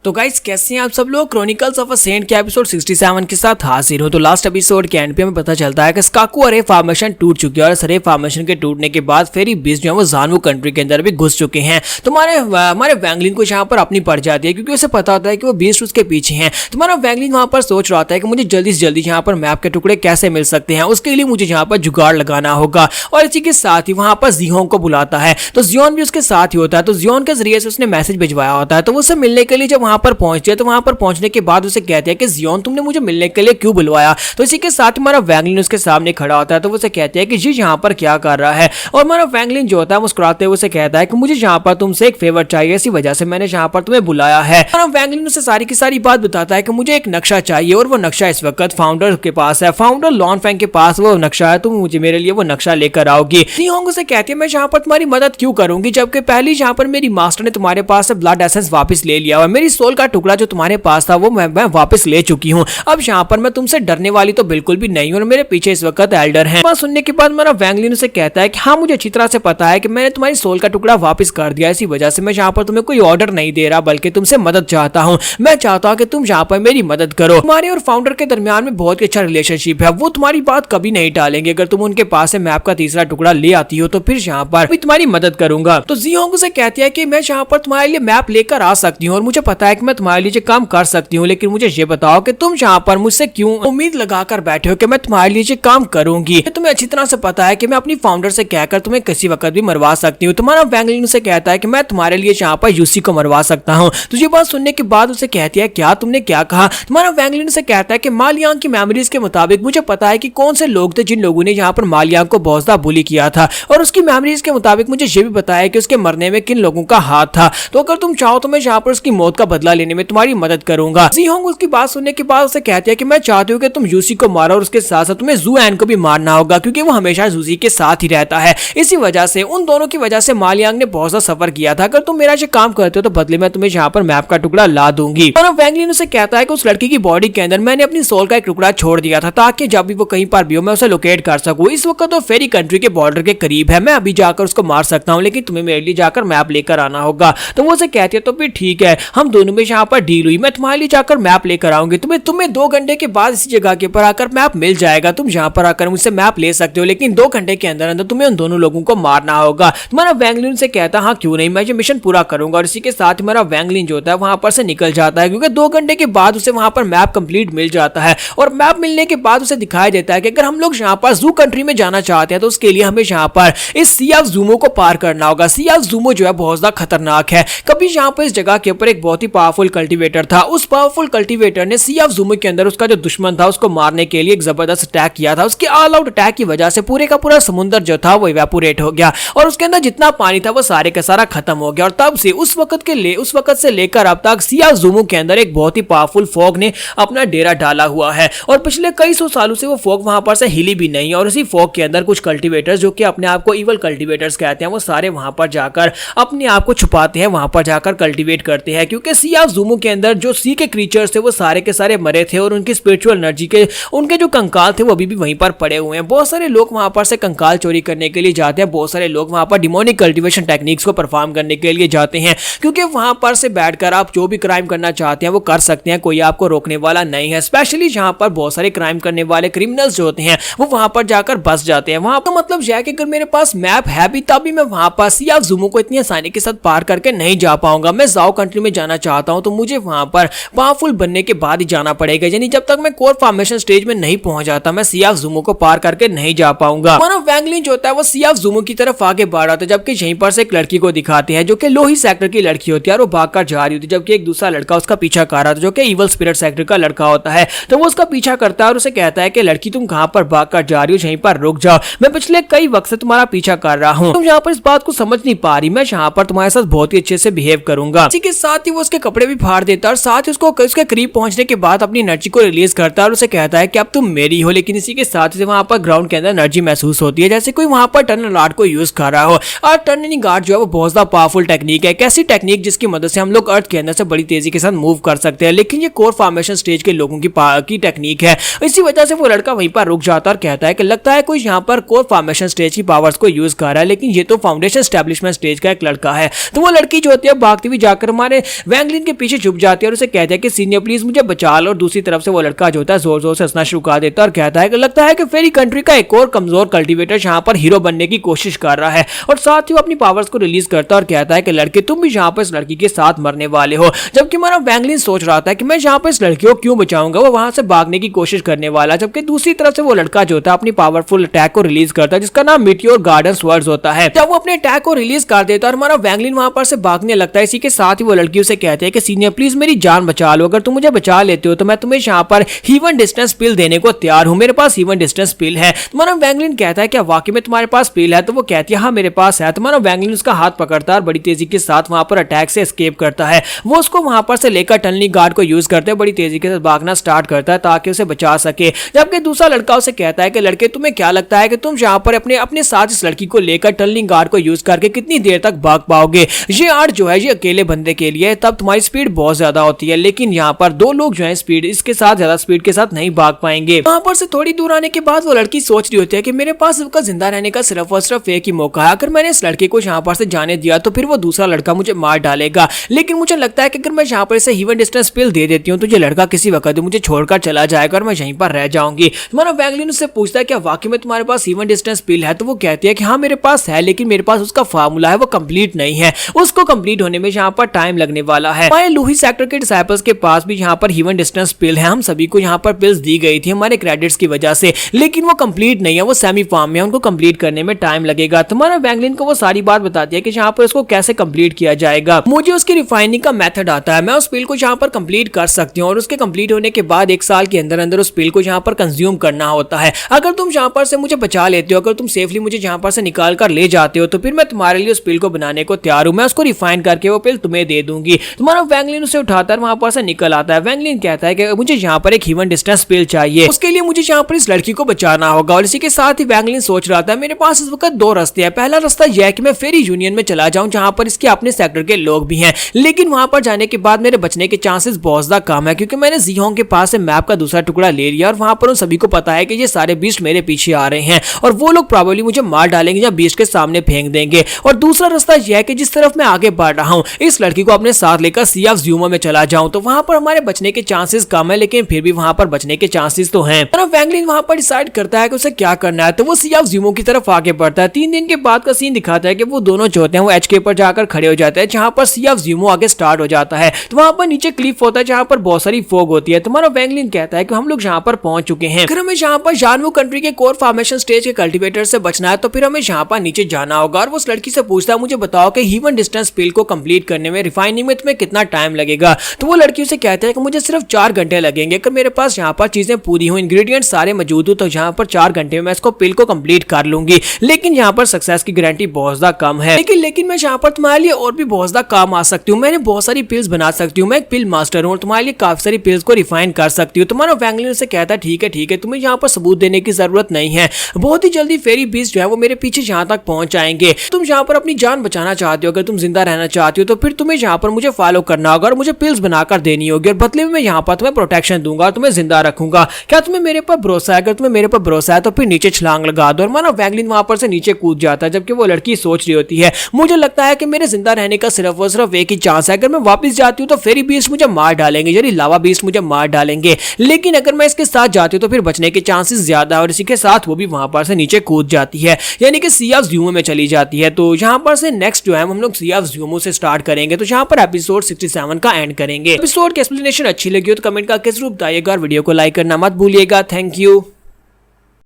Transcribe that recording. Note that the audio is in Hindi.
तो गाइस कैसे हैं आप सब लोग। क्रॉनिकल्स ऑफ अ सेंट के एपिसोड 67 के साथ हाजिर हो। तो लास्ट एपिसोड के एंड पे हमें पता चलता है कि स्काकू अरे फॉर्मेशन टूट चुकी है और अरे फॉर्मेशन के टूटने के बाद फेरी बीस्ट जो है वो जानवू कंट्री के अंदर भी घुस चुके हैं। तो हमारे वैंगलिन को यहाँ पर अपनी पड़ जाती है क्योंकि उसे पता होता है कि वो बीस्ट उसके पीछे हैं। तो हमारा वैंगलिन वहाँ पर सोच रहा है कि मुझे जल्दी से जल्दी यहाँ पर मैप के टुकड़े कैसे मिल सकते हैं, उसके लिए मुझे यहाँ पर जुगाड़ लगाना होगा। और इसी के साथ ही वहाँ पर जियोंग को बुलाता है, तो जियोन भी उसके साथ ही होता है। तो जियोन के जरिए से उसने मैसेज भिजवाया होता है। तो वो उसे मिलने के लिए जब वहां पर पहुंचते हैं तो वहां पर पहुंचने के बाद उसे कहते हैं कि जियोन तुमने मुझे मिलने के लिए क्यों बुलवाया। तो इसी के साथ हमारा वैंगलिन उसके सामने खड़ा होता है। तो वो उसे कहते हैं कि जी यहाँ पर क्या कर रहा है। और हमारा वैंगलिन जो होता है मुस्कुराते हुए उसे कहता है कि मुझे यहाँ पर तुमसे एक फेवर चाहिए, इसी वजह से मैंने यहाँ पर तुम्हें बुलाया है। और वैंगलिन उसे सारी की सारी बात बताता है कि मुझे एक नक्शा चाहिए और वो नक्शा इस वक्त फाउंडर के पास है, फाउंडर लॉन्गफैंग के पास वो नक्शा है। तुम मुझे मेरे लिए वो नक्शा लेकर आओगी। जियोंग उसे कहती है मैं यहाँ पर तुम्हारी मदद क्यों करूंगी, जबकि पहले यहाँ पर मेरी मास्टर ने तुम्हारे पास से ब्लड एसेंस वापस ले लिया और मेरी सोल का टुकड़ा जो तुम्हारे पास था वो मैं वापस ले चुकी हूँ। अब यहाँ पर मैं तुमसे डरने वाली तो बिल्कुल भी नहीं हूँ और मेरे पीछे इस वक्त एल्डर हैं। बात सुनने के बाद मेरा वैंगलिन उसे कहता है कि हाँ मुझे अच्छी तरह से पता है कि मैंने तुम्हारी सोल का टुकड़ा वापस कर दिया, इसी वजह से मैं यहाँ पर तुम्हें कोई ऑर्डर नहीं दे रहा बल्कि तुमसे मदद चाहता हूँ। मैं चाहता हूँ कि तुम यहाँ पर मेरी मदद करो। तुम्हारे और फाउंडर के दरमियान में बहुत ही अच्छा रिलेशनशिप है, वो तुम्हारी बात कभी नहीं टालेंगे। अगर तुम उनके पास से मैप का तीसरा टुकड़ा ले आती हो तो फिर यहाँ पर मैं तुम्हारी मदद करूंगा। तो जियोंग उसे कहती है कि मैं यहाँ पर तुम्हारे लिए मैप लेकर आ सकती हूँ और मुझे पता है कि मैं तुम्हारे लिए काम कर सकती हूँ, लेकिन मुझे ये बताओ कि तुम यहाँ पर मुझसे क्यों उम्मीद लगाकर बैठे हो कि मैं तुम्हारे लिए काम करूंगी। तुम्हें अच्छी तरह से पता है कि मैं अपनी फाउंडर से कहकर तुम्हें किसी वक्त भी मरवा सकती हूँ। तुम्हारा वैंगलिन उसे कहता है कि मैं तुम्हारे लिए यहाँ पर यूसी को मरवा सकता हूँ। तो ये बात सुनने के बाद उसे कहती है क्या तुमने क्या कहा। तुम्हारा वैंगलिन उसे कहता है कि मालियांग की मेमोरीज के मुताबिक मुझे पता है कि कौन से लोग थे जिन लोगों ने यहाँ पर मालियांग को बहुत ज्यादा बुली किया था, और उसकी मेमोरीज के मुताबिक मुझे ये भी पता है कि उसके मरने में किन लोगों का हाथ था। तो अगर तुम चाहो तो मैं यहाँ पर उसकी मौत का बदला लेने में तुम्हारी मदद करूंगा। जियोंग उसकी बात सुनने के बाद उसे कहती है कि मैं चाहती हूँ कि तुम यूसी को मारो और उसके साथ साथ तुम्हें जू एन को भी मारना होगा क्योंकि वो हमेशा यूसी के साथ ही रहता है। इसी वजह से उन दोनों की वजह से मालियांग ने बहुत सा सफर किया था। अगर तुम मेरा ये काम करते हो तो बदले में तुम्हें यहाँ पर मैप का टुकड़ा ला दूंगी। और वैंगलिन उसे कहता है कि उस लड़की की बॉडी के अंदर मैंने अपनी सोल का एक टुकड़ा छोड़ दिया था ताकि जब भी वो कहीं पर भी हो मैं उसे लोकेट कर सकूं। इस वक्त तो फेरी कंट्री के बॉर्डर के करीब है, मैं अभी जाकर उसको मार सकता हूँ, लेकिन तुम्हें मेरे लिए जाकर मैप लेकर आना होगा। तो वो उसे कहती है तो फिर ठीक है, हम दोनों में यहाँ पर डील हुई, मैं तुम्हारे लिए जाकर मैप लेकर आऊंगी। तुम्हें 2 घंटे के बाद इसी जगह के ऊपर आकर मैप मिल जाएगा। तुम यहाँ पर आकर मुझसे मैप ले सकते हो, लेकिन 2 घंटे के अंदर अंदर तुम्हें उन दोनों लोगों को मारना होगा। तुम्हारा वैंगलिन से कहता हाँ क्यों नहीं, मैं ये मिशन पूरा करूंगा। और इसी के साथ हमारा वैंगलिन जो होता है वहां पर से निकल जाता है क्योंकि 2 घंटे के बाद उसे वहां पर मैप कंप्लीट मिल जाता है। और मैप मिलने के बाद उसे दिखाई देता है कि अगर हम लोग यहाँ पर जू कंट्री में जाना चाहते हैं तो उसके लिए हमें यहाँ पर इस सी ऑफ जूमो को पार करना होगा। सी ऑफ जूमो जो है बहुत ज्यादा खतरनाक है। कभी यहाँ पर इस जगह के ऊपर एक बहुत ही पावरफुल कल्टीवेटर था, उस पावरफुल कल्टीवेटर ने सी ऑफ जूमो के अंदर उसका जो दुश्मन था उसको मारने के लिए एक जबरदस्त अटैक किया था। उसके ऑल आउट अटैक की वजह से पूरे का पूरा समुद्र जो था वो इवेपोरेट हो गया और उसके अंदर जितना पानी था वो सारे का सारा खत्म हो गया। और तब से उस वक्त से लेकर अब तक सी ऑफ जूमो के अंदर एक बहुत ही पावरफुल फॉग ने अपना डेरा डाला हुआ है और पिछले कई 100 सालों से वो फॉग वहां पर से हिली भी नहीं। और इसी फॉग के अंदर कुछ कल्टीवेटर्स जो कि अपने आप को इवल कल्टीवेटर्स कहते हैं वो सारे वहां पर जाकर अपने आप को छुपाते हैं, वहां पर जाकर कल्टीवेट करते हैं क्योंकि सी ऑफ जूमो के अंदर जो सी के क्रीचर्स थे वो सारे के सारे मरे थे और उनकी स्पिरिचुअल एनर्जी के उनके जो कंकाल थे वो अभी भी वहीं पर पड़े हुए हैं। बहुत सारे लोग वहां पर से कंकाल चोरी करने के लिए जाते हैं, बहुत सारे लोग वहां पर डिमोनिक कल्टीवेशन टेक्निक्स को परफॉर्म करने के लिए जाते हैं क्योंकि वहां पर से बैठकर आप जो भी क्राइम करना चाहते हैं वो कर सकते हैं, कोई आपको रोकने वाला नहीं है। स्पेशली जहां पर बहुत सारे क्राइम करने वाले क्रिमिनल्स जो होते हैं वो वहां पर जाकर बस जाते हैं। वहां का मतलब यह है कि अगर मेरे पास मैप है भी तभी मैं वहां पर सी ऑफ जूमो को इतनी आसानी के साथ पार करके नहीं जा पाऊंगा। मैं जाओ कंट्री में जाना चाहता हूं तो मुझे वहां पर पावरफुल बनने के बाद ही जाना पड़ेगा, यानी जब तक मैं कोर फॉर्मेशन स्टेज में नहीं पहुंच जाता मैं सी ऑफ जूमो को पार करके नहीं जा पाऊंगा। हमारा वैंगलिन जो होता है वो सी ऑफ जूमो की तरफ आगे बढ़ रहा था जबकि यहीं पर से एक लड़की को दिखाते हैं जो कि लोही सेक्टर की लड़की होती है और वो भागकर जा रही होती है, जबकि एक दूसरा लड़का उसका पीछा कर रहा था जो कि इवल स्पिरिट सेक्टर का लड़का होता है। तो वो उसका पीछा करता है और उसे कहता है कि लड़की तुम कहां पर भागकर जा रही हो, यहीं पर रुक जाओ, मैं पिछले कई वक्त से तुम्हारा पीछा कर रहा हूं, तुम यहाँ पर इस बात को समझ नहीं पा रही, मैं यहाँ पर तुम्हारे साथ बहुत ही अच्छे से बिहेव करूंगा। इसी के साथ ही वो उसके कपड़े भी फाड़ देता है और साथ ही उसको उसके करीब पहुंचने के बाद अपनी एनर्जी को रिलीज करता है और उसे कहता है कि अब तुम मेरी हो। लेकिन इसी के साथ ही वहां पर ग्राउंड के अंदर एनर्जी महसूस होती है जैसे कोई वहां पर टनल गार्ड को यूज कर रहा हो। और टनलिंग गार्ड जो है वो बहुत ज्यादा पावरफुल टेक्निक है, कैसी टेक्निक जिसकी मदद से हम लोग अर्थ के अंदर से बड़ी तेजी के साथ मूव कर सकते हैं, लेकिन ये कोर फॉर्मेशन स्टेज के लोगों की टेक्निक है। इसी वजह से वो लड़का वहीं पर रुक जाता है और कहता है कि लगता है कोई यहाँ पर कोर फॉर्मेशन स्टेज की पावर्स को यूज कर रहा है, लेकिन ये तो फाउंडेशन एस्टेब्लिशमेंट स्टेज का एक लड़का है। तो वो लड़की जो होती है भागती हुई जाकर हमारे वैंगलिन वैंगलिन के पीछे छुप जाती है और उसे कहती है कि सीनियर प्लीज मुझे बचा लो। और दूसरी तरफ से वो लड़का जो होता है जोर जोर से हंसना शुरू कर देता है और कहता है कि लगता है कि फेरी कंट्री का एक और कमजोर कल्टीवेटर यहाँ पर हीरो बनने की कोशिश कर रहा है। और साथ ही वो अपनी पावर्स को रिलीज करता है और कहता है कि लड़के तुम भी यहाँ पर इस लड़की के साथ मरने वाले हो। जबकि हमारा वैंगलिन सोच रहा था कि मैं यहाँ पर इस लड़की को क्यों बचाऊंगा, वो वहां से भागने की कोशिश करने वाला। जबकि दूसरी तरफ से वो लड़का जो होता है अपनी पावरफुल अटैक को रिलीज करता है जिसका नाम मीटियोर गार्डन स्वर्ड्स होता है। जब वो अपने अटैक को रिलीज कर देता है और हमारा वैंगलिन वहां पर से भागने लगता है, इसी के साथ ही वो लड़की उसे कहते हैं कि सीनियर प्लीज मेरी जान बचा लो, अगर तुम मुझे बचा लेते हो तो मैं तुम्हें यहाँ पर हीवन डिस्टेंस पिल देने को तैयार हूँ, मेरे पास हीवन डिस्टेंस पिल है। तुम्हारा वैंगलिन कहता है क्या वाकई में तुम्हारे पास पिल है, तो वो कहती है हाँ मेरे पास है। तुम्हारा वैंगलिन उसका हाथ पकड़ता है और बड़ी तेजी के साथ वहां पर अटैक से एस्केप करता है। वो उसको वहां पर से लेकर टनलिंग गार्ड को यूज करते हैं बड़ी तेजी के साथ भागना स्टार्ट करता है ताकि उसे बचा सके। जबकि दूसरा लड़का उसे कहता है कि लड़के तुम्हें क्या लगता है कि तुम यहाँ पर अपने साथ इस लड़की को लेकर टनलिंग गार्ड को यूज करके कितनी देर तक भाग पाओगे। ये आर्ट जो है ये अकेले बंदे के लिए, तब तुम्हारी स्पीड बहुत ज्यादा होती है, लेकिन यहाँ पर दो लोग जो है स्पीड इसके साथ ज्यादा स्पीड के साथ नहीं भाग पाएंगे। वहां पर से थोड़ी दूर आने के बाद वो लड़की सोच रही होती है कि मेरे पास उसका जिंदा रहने का सिर्फ और सिर्फ एक ही मौका है, अगर मैंने इस लड़के को यहाँ पर से जाने दिया तो फिर वो दूसरा लड़का मुझे मार डालेगा। लेकिन मुझे लगता है कि अगर मैं यहाँ पर इसे हीवन डिस्टेंस पिल दे देती हूँ तो ये लड़का किसी वक्त मुझे छोड़कर चला जाएगा और मैं यहीं पर रह जाऊंगी। तुम्हारा वैंगलिन उससे पूछता है क्या वाकई में तुम्हारे पास हीवन डिस्टेंस पिल है, तो वो कहती है कि हाँ मेरे पास है, लेकिन मेरे पास उसका फार्मूला है वो कंप्लीट नहीं है, उसको कंप्लीट होने में यहाँ पर टाइम लगने वाला है। हमारे लूही सेक्टर के डिसाइपल्स के पास भी यहाँ पर हीवन डिस्टेंस पिल है, हम सभी को यहाँ पर पिल्स दी गई थी हमारे क्रेडिट्स की वजह से, लेकिन वो कंप्लीट नहीं है, वो सेमी फॉर्म में, उनको कंप्लीट करने में टाइम लगेगा। तुम्हारा वैंगलिन को वो सारी बात बताती है कि यहाँ पर उसको कैसे कंप्लीट किया जाएगा। मुझे उसकी रिफाइनिंग का मेथड आता है, मैं उस पिल को यहाँ पर कंप्लीट कर सकती हूँ और उसके कंप्लीट होने के बाद 1 साल के अंदर अंदर उस पिल को यहाँ पर कंज्यूम करना होता है। अगर तुम यहाँ पर से मुझे बचा लेते हो, अगर तुम सेफली मुझे यहाँ पर से निकाल कर ले जाते हो तो फिर मैं तुम्हारे लिए उस पिल को बनाने को तैयार हूँ, मैं उसको रिफाइन करके वो पिल तुम्हें दे दूंगी। तुम्हारा वैंगलिन उसे उठाकर वहां पर से निकल आता है। वैंगलिन कहता है कि मुझे यहाँ पर एक हीवन डिस्टेंस पिल चाहिए, उसके लिए मुझे यहाँ पर इस लड़की को बचाना होगा। और इसी के साथ ही वैंगलिन सोच रहा था मेरे पास इस वक्त 2 रास्ते हैं। पहला रास्ता यह है कि मैं फेरी यूनियन में चला जाऊं जहां पर इसके अपने सेक्टर के लोग भी हैं, लेकिन वहां पर जाने के बाद मेरे बचने के चांसेस बहुत ज्यादा कम है क्योंकि मैंने जीहोंग के पास से मैप का दूसरा टुकड़ा ले लिया और वहां पर उन सभी को पता है कि ये सारे बीस्ट मेरे पीछे आ रहे हैं और वो लोग प्रॉब्ली मुझे मार डालेंगे या बीस्ट के सामने फेंक देंगे। और दूसरा रास्ता यह है कि जिस तरफ मैं आगे बढ़ रहा हूँ इस लड़की को अपने साथ लेकर सी ऑफ ज़्यूमो में चला जाऊं तो वहां पर हमारे बचने के चांसेस कम है, लेकिन फिर भी वहां पर बचने के चांसेस तो हैं। वैंगलिन वहां पर डिसाइड करता है कि उसे क्या करना है, तो वो सी ऑफ ज़्यूमो की तरफ आगे बढ़ता है। 3 दिन के बाद का सीन दिखाता है कि वो दोनों जो होते हैं वो एचके पर जाकर खड़े हो जाते हैं जहां पर सी ऑफ ज़्यूमो आगे स्टार्ट हो जाता है। तो वहां पर नीचे क्लिफ होता है जहां पर बहुत सारी फॉग होती है। तुम्हारा वैंगलिन कहता है कि हम लोग यहाँ पर पहुंच चुके हैं, अगर हमें यहाँ पर जानवू कंट्री के कोर फॉर्मेशन स्टेज के कल्टीवेटर से बचना है तो फिर हमें यहाँ पर नीचे जाना होगा। और वो उस लड़की से पूछता है मुझे बताओ कि हीवन डिस्टेंस पिल को कंप्लीट करने में रिफाइनिंग में तुम्हें कितना टाइम लगेगा। तो वो लड़की उसे कहता है कि मुझे सिर्फ 4 घंटे लगेंगे, अगर मेरे पास यहाँ पर चीजें पूरी हो, इंग्रेडिएंट्स सारे मौजूद हो तो यहाँ पर 4 घंटे में मैं इसको पिल को कंप्लीट कर लूंगी, लेकिन यहाँ पर सक्सेस की गारंटी बहुत ज्यादा कम है। लेकिन मैं यहाँ पर तुम्हारे लिए और भी बहुत ज्यादा काम आ सकती हूँ, मैंने बहुत सारी पिल्स बना सकती हूँ, मैं एक पिल मास्टर हूँ और तुम्हारे लिए काफी सारी पिल्स को रिफाइन कर सकती हूँ। तुम्हारा वैंगलिन से कहता है ठीक है तुम्हें यहाँ पर सबूत देने की जरूरत नहीं है, बहुत ही जल्दी फेरी बीस्ट जो है वो मेरे पीछे यहाँ तक पहुंच जाएंगे। तुम यहाँ पर अपनी जान बचाना चाहते हो, अगर तुम जिंदा रहना चाहती हो तो फिर तुम्हें यहाँ पर मुझे फॉलो करना होगा और मुझे पिल्स बनाकर देनी होगी और बदले में मैं यहाँ पर तुम्हें प्रोटेक्शन दूंगा और तुम्हें जिंदा रखूंगा। क्या तुम्हें मेरे पर भरोसा है? अगर तुम्हें मेरे पर भरोसा है तो फिर नीचे छलांग लगा दो। और मानो वैंगलिन वहां पर से नीचे कूद जाता है जबकि वो लड़की सोच रही होती है मुझे लगता है कि मेरे जिंदा रहने का सिर्फ और सिर्फ एक ही चांस है, अगर मैं वापस जाती हूँ तो फेरी बीस्ट मुझे मार डालेंगे, यानी लावा बीस्ट मुझे मार डालेंगे, लेकिन अगर मैं इसके साथ जाती हूँ तो फिर बचने के चांसेस ज्यादा है। और इसी के साथ वो भी वहां पर से नीचे कूद जाती है, यानी कि सी ऑफ ज़्यूमो में चली जाती है। तो यहाँ पर से नेक्स्ट जो है हम लोग सी ऑफ ज़्यूमो से स्टार्ट करेंगे, तो यहाँ पर एपिसोड 67 का एंड करेंगे। एपिसोड की एक्सप्लेनेशन अच्छी लगी हो तो कमेंट करके जरूर बताइएगा और वीडियो को लाइक करना मत भूलिएगा। Thank you.